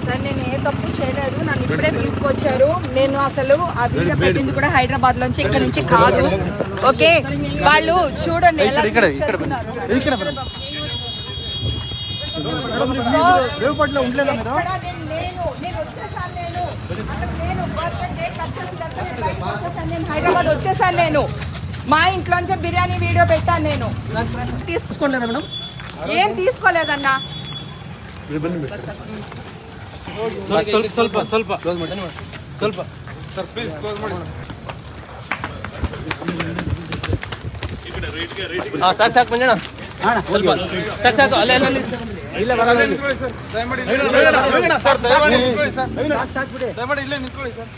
Sir నేను ఏ తప్పు చేయలేదు, నన్ను ఇప్పుడే తీసుకొచ్చారు. నేను అసలు ఆ వీడియో పెట్టింది కూడా హైదరాబాద్ లోంచి, ఇక్కడ నుంచి కాదు. ఓకే, వాళ్ళు చూడండి ఎలా హైదరాబాద్ వచ్చేసాను. నేను మా ఇంట్లోంచి బిర్యానీ వీడియో పెట్టాను. నేను తీసుకోలేదు మేడం, ఏం తీసుకోలేదన్నా. ಸ್ವಲ್ಪ ಕ್ಲೋಸ್ ಮಾಡಿ ಸ್ವಲ್ಪ ಸರ್ ಪ್ಲೀಸ್ ಕ್ಲೋಸ್ ಮಾಡಿ. ಸಾಕು ಮಂಜಣ್ಣ, ಸ್ವಲ್ಪ ಸಾಕು ಅಲ್ಲೇ ಇಲ್ಲ ಬರಲ್ಲ ಸರ್. ದಯಮಾಡಿ ಇಲ್ಲೇ ನಿಂತ್ಕೊಳ್ಳಿ ಸರ್.